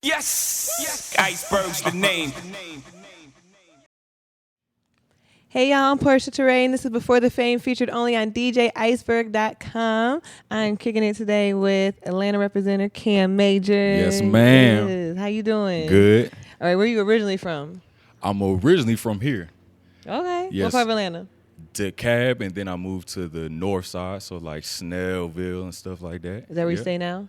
Yes, Iceberg's the name. Hey y'all, I'm Portia Terrain. This is Before the Fame featured only on DJiceberg.com. I'm kicking it today with Atlanta representative Cam Major. Yes, ma'am. Yes. How you doing? Good. All right, where you originally from? I'm originally from here, Okay. What Yes. part of Atlanta? DeKalb, and then I moved to the north side, so like Snellville and stuff like that. Is that where you stay now?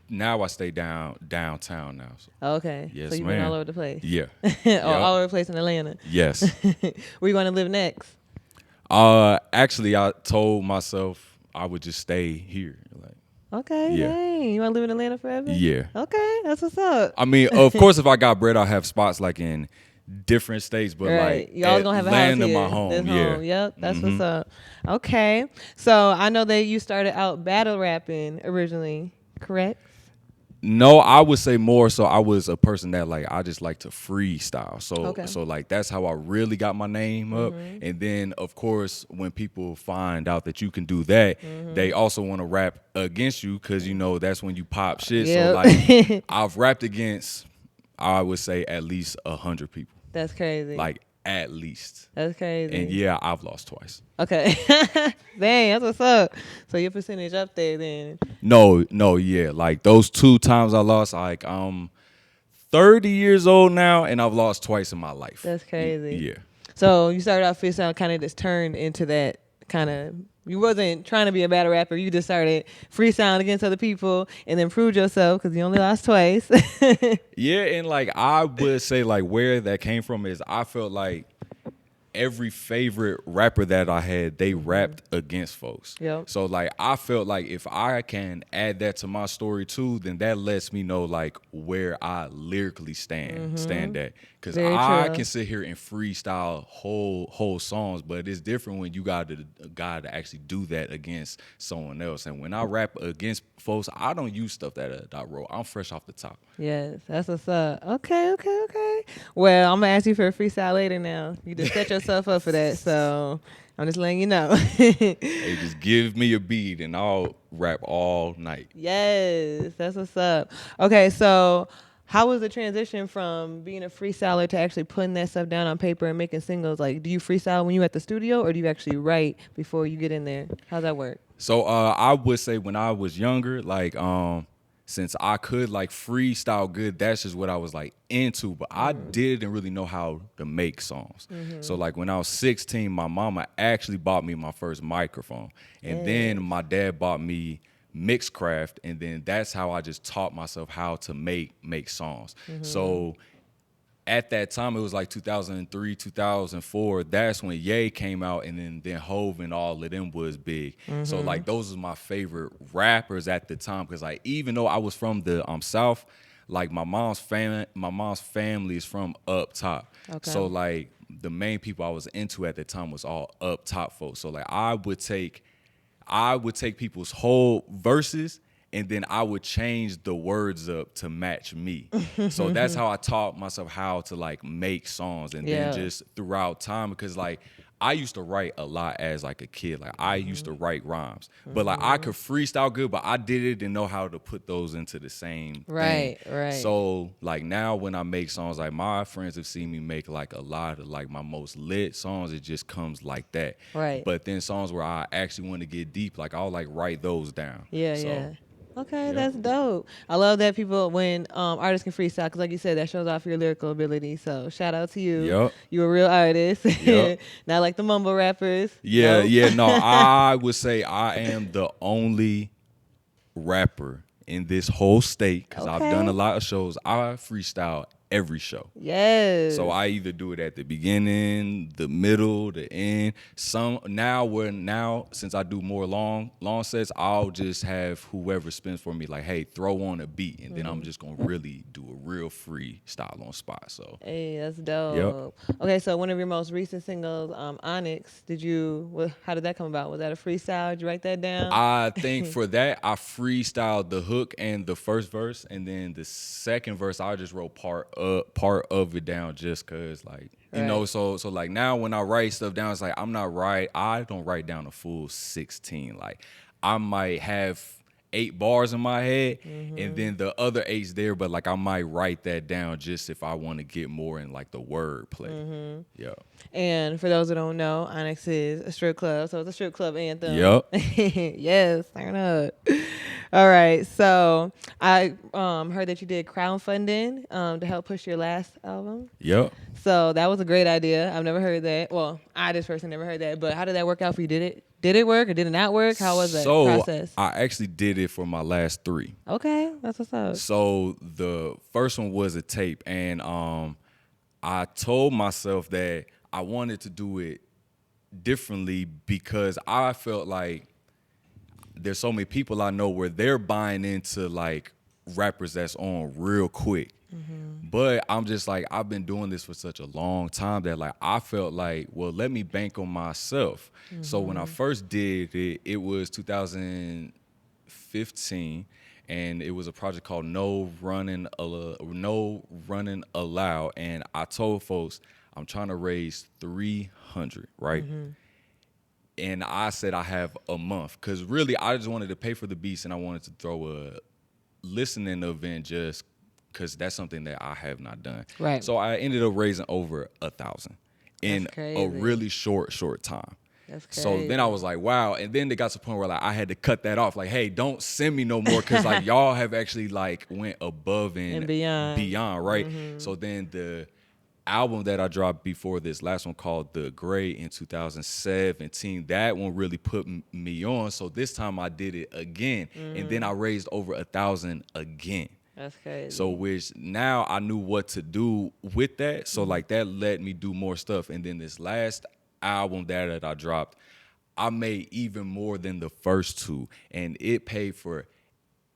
Now I stay downtown now. So. Oh, okay. Yes, so you've been ma'am. all over the place. Yeah. All over the place in Atlanta. Yes. Where you going to live next? Actually, I told myself I would just stay here. Like, Okay. Yeah. Dang. You want to live in Atlanta forever? yeah. Okay. That's what's up. I mean, of course, if I got bread, I'll have spots like in different states, but Right. like You always gonna have a house Atlanta, here. my home. This Yeah. home. Yep. That's what's up. Okay. So I know that you started out battle rapping originally, correct? No, I would say more so I was a person that like I just like to freestyle. So Okay. so like that's how I really got my name up. And then of course when people find out that you can do that, they also want to rap against you cuz you know that's when you pop shit. Yep. So like I've rapped against I would say at least 100 people. That's crazy. Like at least. That's crazy. And yeah, I've lost twice. Okay. Dang, that's what's up. So your percentage up there then. No, yeah. Like those 2 times I lost, like I'm 30 years old now, and I've lost twice in my life. That's crazy. Yeah. So you started out freestyle, kind of just turned into that kind of. You wasn't trying to be a battle rapper. You just started freestyling against other people, and then proved yourself because you only lost twice. Yeah, and like I would say like where that came from is I felt like every favorite rapper that I had, they rapped against folks. Yep. So like I felt like if I can add that to my story too, then that lets me know like where I lyrically stand at. Cause Very I true. can sit here and freestyle whole songs, but it's different when you got a guy to actually do that against someone else. And when I rap against folks, I don't use stuff that I wrote. I'm fresh off the top. Yes, that's what's up. Okay. Well, I'm gonna ask you for a freestyle later. Now you just set yourself up for that, so I'm just letting you know. Hey, just give me a beat and I'll rap all night. Yes, that's what's up. Okay, so how was the transition from being a freestyler to actually putting that stuff down on paper and making singles? Like, do you freestyle when you at the studio, or do you actually write before you get in there? How's that work? So I would say when I was younger, like since I could like freestyle good, that's just what I was like into. But I didn't really know how to make songs. So like when I was 16, my mama actually bought me my first microphone, and then my dad bought me Mixcraft, and then that's how I just taught myself how to make songs. So at that time, it was like 2003, 2004. That's when Ye came out, and then Hove and all of them was big. So like those are my favorite rappers at the time, because like even though I was from the South, like my mom's family is from up top. Okay. So like the main people I was into at the time was all up top folks. So like I would take people's whole verses, and then I would change the words up to match me. So that's how I taught myself how to like make songs. And Yeah. then just throughout time, because like I used to write a lot as like a kid. Like I used to write rhymes, but like I could freestyle good, but I didn't know how to put those into the same Right, thing. right. So like now when I make songs, like my friends have seen me make like a lot of like my most lit songs. It just comes like that. Right. But then songs where I actually want to get deep, like I'll like write those down. Yeah, So, yeah. Okay, yeah. that's dope. I love that people when artists can freestyle, because like you said, that shows off your lyrical ability. So shout out to you. Yup. You a real artist. Yup. Not like the mumble rappers. Yeah, Nope. yeah, no, I would say I am the only rapper in this whole state, because I've Okay. done a lot of shows. I freestyle every show. Yes. So I either do it at the beginning, the middle, the end. Now since I do more long sets, I'll just have whoever spins for me like, hey, throw on a beat, and then I'm just gonna really do a real freestyle on spot. So Hey, that's dope. Okay, so one of your most recent singles, Onyx, how did that come about? Was that a freestyle? Did you write that down? I think for that, I freestyled the hook and the first verse, and then the second verse, I just wrote part of it down just cause like you know. Right. So like now when I write stuff down, it's like I don't write down a full 16. Like I might have 8 bars in my head, and then the other 8's there, but like I might write that down just if I want to get more in like the word play. Yeah. And for those who don't know, Onyx is a strip club, so it's a strip club anthem. Yep. Yes, turn up. All right, so I heard that you did crowdfunding to help push your last album. Yep. So that was a great idea. I've never heard that. Well, I just personally never heard that. But how did that work out for you? Did it work or did it not work? How was that process? I actually did it for my last 3. Okay, that's what's up. So the first one was a tape, and I told myself that I wanted to do it differently because I felt like there's so many people I know where they're buying into like rappers that's on real quick. But I'm just like, I've been doing this for such a long time that like I felt like, well, let me bank on myself. So when I first did it, it was 2015, and it was a project called No Running Allowed. And I told folks I'm trying to raise 300, right? And I said I have a month because really I just wanted to pay for the beats and I wanted to throw a listening event just because that's something that I have not done. Right. So I ended up raising over 1,000 in crazy. a really short time. That's crazy. So then I was like, wow. And then it got to the point where like I had to cut that off. Like, hey, don't send me no more because like y'all have actually like went above and beyond, right? So then the album that I dropped before this last one called The Gray in 2017, that one really put me on. So this time I did it again, and then I raised over 1,000 again. That's crazy. So which now I knew what to do with that. So like that let me do more stuff. And then this last album that I dropped, I made even more than the first 2, and it paid for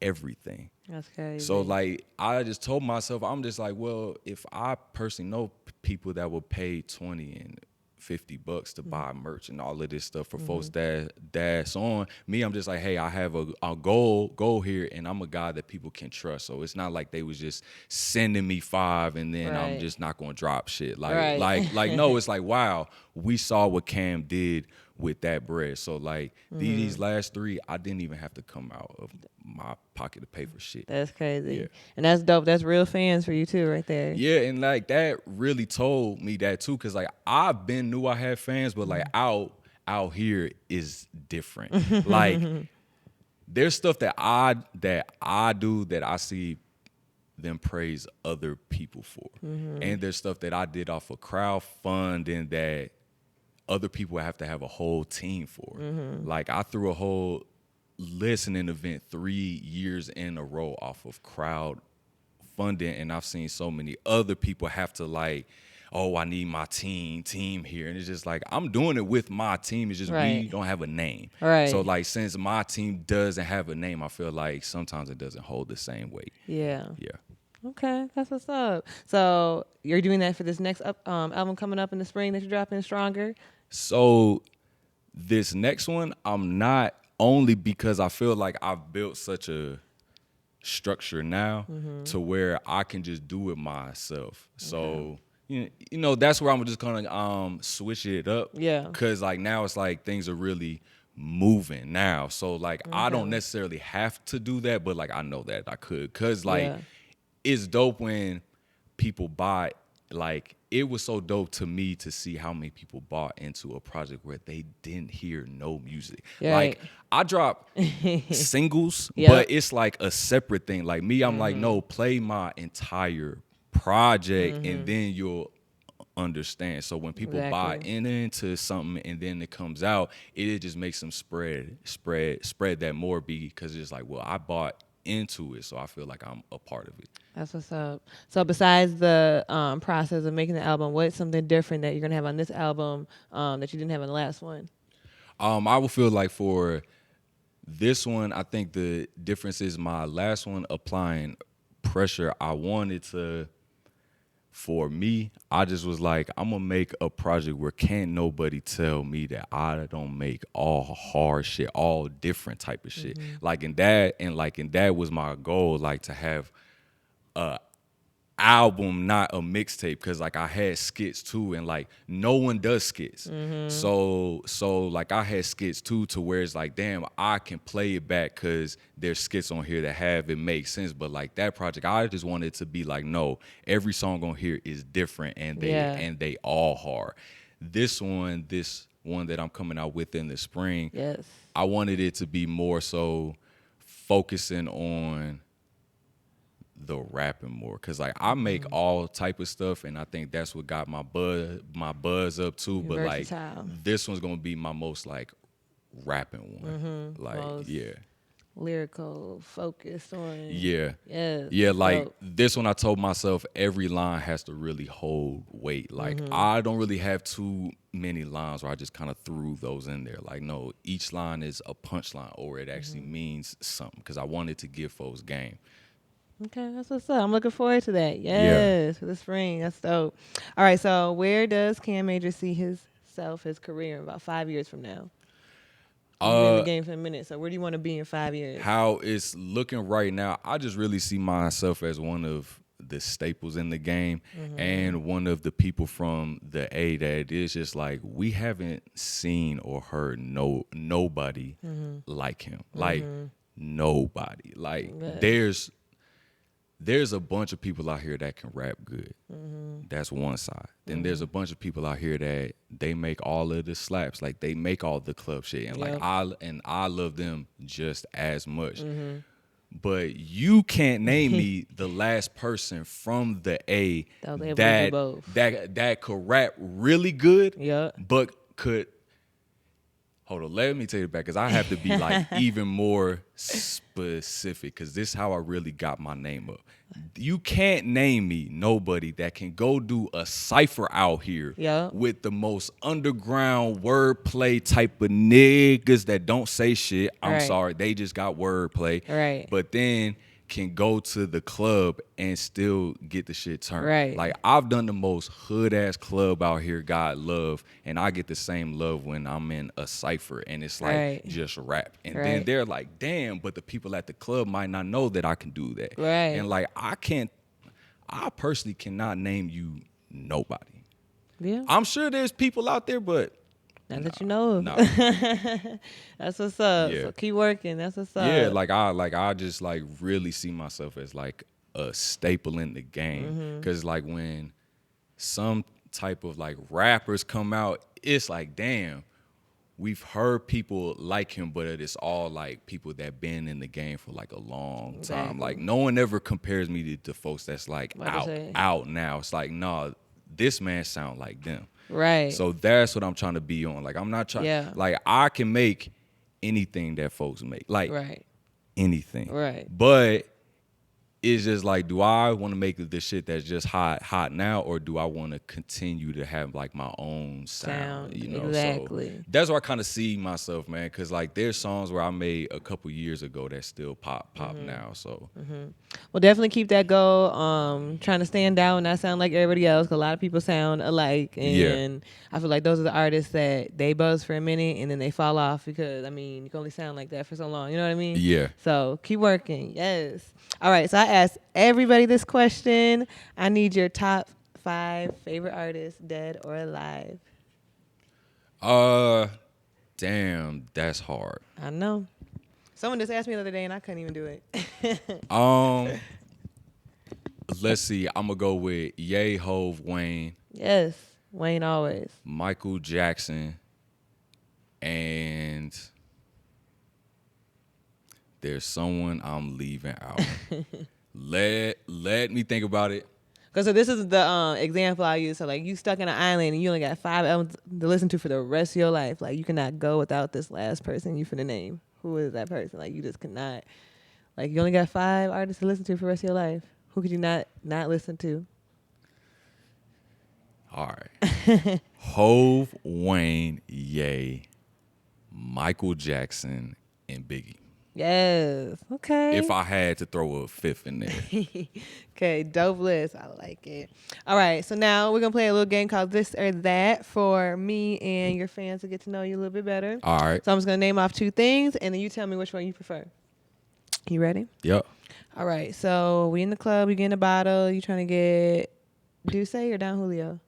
everything. That's crazy. So like I just told myself, I'm just like, well, if I personally know people that will pay $20 and $50 to buy merch and all of this stuff for folks that's on me, I'm just like, hey, I have a goal here, and I'm a guy that people can trust. So it's not like they was just sending me 5 and then I'm just not gonna drop shit. Like like no, it's like, wow, we saw what Cam did with that bread. So like these last 3, I didn't even have to come out of my pocket to pay for shit. That's crazy. Yeah. And that's dope. That's real fans for you too, right there. Yeah, and like that really told me that too, because like I've been knew I had fans, but like out here is different. Like there's stuff that I do that I see them praise other people for. And there's stuff that I did off of crowdfunding that other people have to have a whole team for. Like I threw a whole listening event 3 years in a row off of crowdfunding, and I've seen so many other people have to like, oh, I need my team here. And it's just like, I'm doing it with my team. It's just we don't have a name. Right. So like, since my team doesn't have a name, I feel like sometimes it doesn't hold the same weight. Yeah. Yeah. Okay, that's what's up. So you're doing that for this next album coming up in the spring that you're dropping, Stronger? So this next one, I'm not, only because I feel like I've built such a structure now to where I can just do it myself. So, you know, that's where I'm just gonna switch it up. Yeah. Cause like now it's like things are really moving now. So like I don't necessarily have to do that, but like I know that I could. Cause like it's dope when people buy. Like it was so dope to me to see how many people bought into a project where they didn't hear no music. Like I drop singles, but it's like a separate thing. Like me, I'm like, no, play my entire project and then you'll understand. So when people buy into something and then it comes out, it just makes them spread that more because it's like, well, I bought into it, so I feel like I'm a part of it. That's what's up. So besides the process of making the album, what's something different that you're gonna have on this album that you didn't have on the last one? I would feel like for this one, I think the difference is my last one applying pressure. I wanted to, for me, I just was like, I'm gonna make a project where can't nobody tell me that I don't make all hard shit, all different type of shit. Like in that was my goal, like to have a album, not a mixtape, because like I had skits too, and like no one does skits. So like I had skits too, to where it's like, damn, I can play it back because there's skits on here that have it make sense. But like that project, I just wanted it to be like, no, every song on here is different, and they all hard. This one that I'm coming out with in the spring, Yes. I wanted it to be more so focusing on the rapping more, because like I make all type of stuff, and I think that's what got my buzz up too. But Versatile. like this one's gonna be my most like rapping one. Like Most lyrical, focused on. Yeah. Yes. Yeah, like Dope. this one I told myself every line has to really hold weight. Like I don't really have too many lines where I just kind of threw those in there. Like no, each line is a punchline, or it actually means something, because I wanted to give folks game. Okay, that's what's up. I'm looking forward to that. Yes, for the spring. That's dope. All right, so where does Cam Major see his career in about 5 years from now? You've been in the game for a minute, so where do you want to be in 5 years? How it's looking right now, I just really see myself as one of the staples in the game, and one of the people from the A that is just like, we haven't seen or heard nobody like him. Like nobody. Like there's a bunch of people out here that can rap good. That's one side. Then there's a bunch of people out here that they make all of the slaps, like they make all the club shit, and like I love them just as much. But you can't name me the last person from the A that could rap really good, but could. Hold on, let me take it back, because I have to be like even more specific, because this is how I really got my name up. You can't name me nobody that can go do a cypher out here with the most underground wordplay type of niggas that don't say shit. I'm sorry, they just got wordplay. Right. But then can go to the club and still get the shit turned. Right. Like I've done the most hood ass club out here, God love, and I get the same love when I'm in a cypher and it's like just rap. And then they're like, damn, but the people at the club might not know that I can do that. Right. And like I personally cannot name you nobody. Yeah. I'm sure there's people out there, but not that you know of. No. That's what's up. Yeah. So keep working. That's what's up. Yeah, I just like really see myself as like a staple in the game. Cause like when some type of like rappers come out, it's like, damn, we've heard people like him, but it's all like people that been in the game for like a long time. Like no one ever compares me to folks that's like out now. It's like, nah, this man sound like them. Right. So that's what I'm trying to be on. Like I'm not trying like I can make anything that folks make. Like anything. Right. But it's just like, do I want to make the shit that's just hot now, or do I want to continue to have like my own sound? You know, exactly. So that's where I kind of see myself, man. Because like there's songs where I made a couple years ago that still pop now. So well, definitely keep that goal. Trying to stand out and not sound like everybody else, because a lot of people sound alike, and I feel like those are the artists that they buzz for a minute and then they fall off, because I mean you can only sound like that for so long. You know what I mean? Yeah. So keep working. Yes. All right. So I asked everybody this question. I need your top 5 favorite artists, dead or alive. Damn, that's hard. I know. Someone just asked me the other day and I couldn't even do it. Let's see. I'm gonna go with Ye, Hove, Wayne. Yes, Wayne always. Michael Jackson, and there's someone I'm leaving out. Let me think about it. Cause so this is the example I use. So like you stuck in an island and you only got 5 albums to listen to for the rest of your life. Like you cannot go without this last person you finna name. Who is that person? Like you just cannot. Like you only got 5 artists to listen to for the rest of your life. Who could you not listen to? All right. Hove, Wayne, Ye, Michael Jackson, and Biggie. Yes. Okay. If I had to throw a 5th in there. Okay, dope list. I like it. All right, so now we're going to play a little game called This or That for me and your fans to get to know you a little bit better. All right. So I'm just going to name off 2 things, and then you tell me which one you prefer. You ready? Yep. All right. So we in the club. We getting a bottle. You trying to get Douce or Don Julio?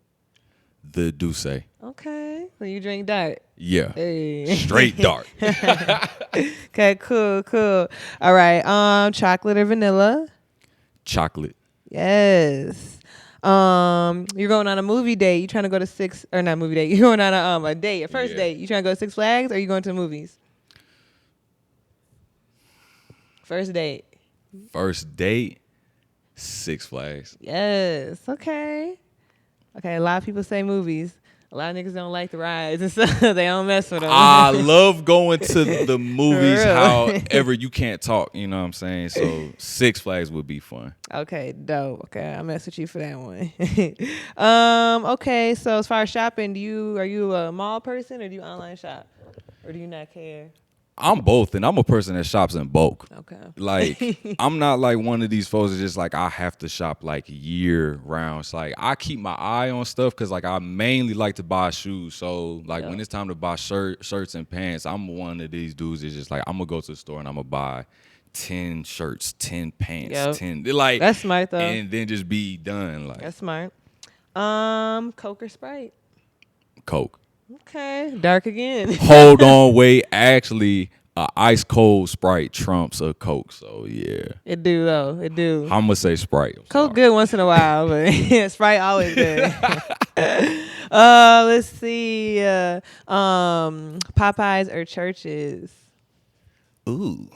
The Douce. Okay. So you drink dark. Yeah. Hey. Straight dark. Okay. Cool. Cool. All right. Chocolate or vanilla? Chocolate. Yes. You're going on a movie date. You trying to go to Six or not movie date? You're going on a date, a first date. You trying to go to Six Flags or you going to the movies? First date. First date, Six Flags. Yes. Okay. Okay. A lot of people say movies. A lot of niggas don't like the rides and stuff. They don't mess with them. I love going to the movies. For real. However, you can't talk. You know what I'm saying? So Six Flags would be fun. Okay, dope. Okay, I mess with you for that one. Okay, so as far as shopping, are you a mall person or do you online shop? Or do you not care? I'm both, and I'm a person that shops in bulk. Okay. Like, I'm not like one of these folks that's just like, I have to shop like year round. It's like, I keep my eye on stuff because like I mainly like to buy shoes. So like when it's time to buy shirts and pants, I'm one of these dudes that's just like, I'm going to go to the store and I'm going to buy 10 shirts, 10 pants, 10. Like, that's smart though. And then just be done. Like, that's smart. Coke or Sprite? Coke. Okay, dark again. Hold on, wait. Actually, ice cold Sprite trumps a Coke. So yeah, it do though. It do. I'm gonna say Sprite. Coke good once in a while, but Sprite always good. Let's see. Popeyes or Churches? Ooh.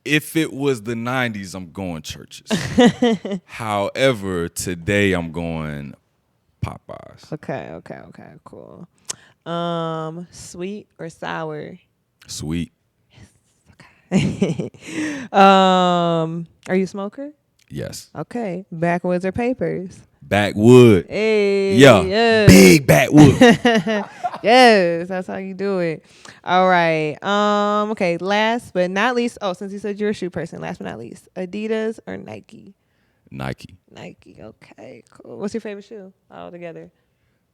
If it was the 90s, I'm going Churches. However, today I'm going Popeyes. Okay, cool. Sweet or sour? Sweet. Okay. Are you a smoker? Yes. Okay. Backwoods or papers? Backwood. Hey. Yeah. Yes. Big backwood. Yes, that's how you do it. All right. Okay, last but not least. Oh, since you said you're a shoe person, last but not least. Adidas or Nike? Nike. Nike. Okay, cool. What's your favorite shoe all together?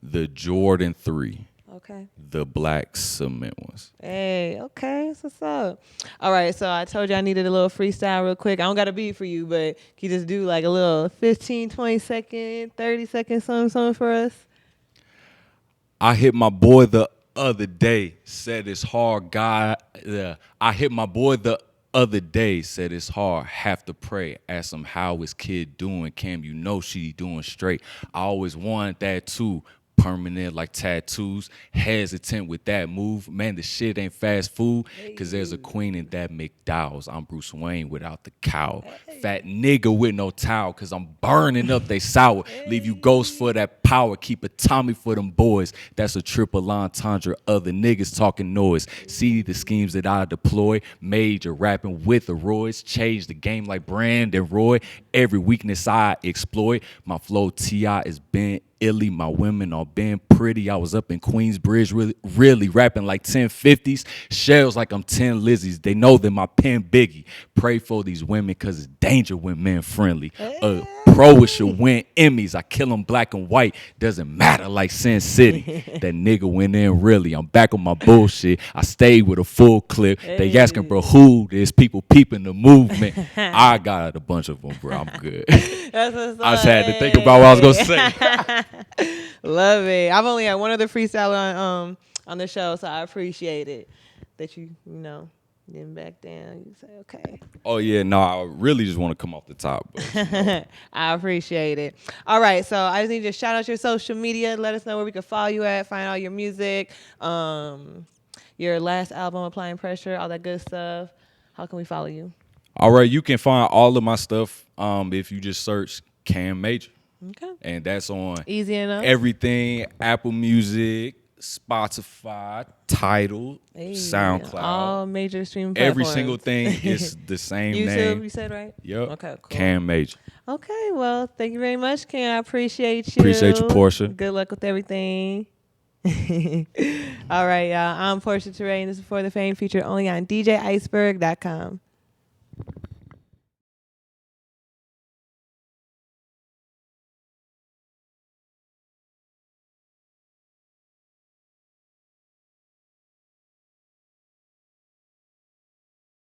The Jordan 3. Okay. The black cement ones. Hey, okay. That's what's up. All right, so I told you I needed a little freestyle real quick. I don't got a beat for you, but can you just do like a little 15, 20 second, 30 second something for us? I hit my boy the other day, said it's hard, God. I hit my boy the other day, said it's hard, have to pray. Ask him how his kid doing. Cam, you know she doing straight. I always wanted that too. Permanent like tattoos, hesitant with that move. Man, the shit ain't fast food, cause there's a queen in that McDowell's. I'm Bruce Wayne without the cowl. Fat nigga with no towel, cause I'm burning up they sour. Leave you ghost for that power, keep a Tommy for them boys. That's a triple entendre, other niggas talking noise. See the schemes that I deploy, major rapping with the roids. Change the game like Brandon Roy. Every weakness I exploit, my flow T.I. is bent illy, my women all been pretty. I was up in Queensbridge, really rapping like 1050s. Shells like I'm 10 Lizzies. They know that my pen biggie. Pray for these women cause it's danger when men friendly. Pro should win Emmys. I kill them black and white. Doesn't matter like Sin City. That nigga went in really. I'm back on my bullshit. I stayed with a full clip. They asking, bro, who this? People peeping the movement. I got a bunch of them, bro. I'm good. That's what's I just had to think about what I was gonna say. Love it. I've only had one other freestyle on the show, so I appreciate it that you didn't back down. You say okay. Oh yeah, no, I really just want to come off the top. But, I appreciate it. All right, so I just need you to shout out your social media. Let us know where we can follow you at, find all your music, your last album, Applying Pressure, all that good stuff. How can we follow you? All right, you can find all of my stuff if you just search Cam Major. Okay. And that's on easy enough. Everything, Apple Music, Spotify, Tidal, SoundCloud. All major streaming platforms. Every single thing is the same YouTube, name. you said right? Yep. Okay, cool. Cam Major. Okay, well, thank you very much, Cam. I appreciate you. Appreciate you, Portia. Good luck with everything. All right, y'all. I'm Portia Teray, and this is For the Fame, featured only on DJiceberg.com.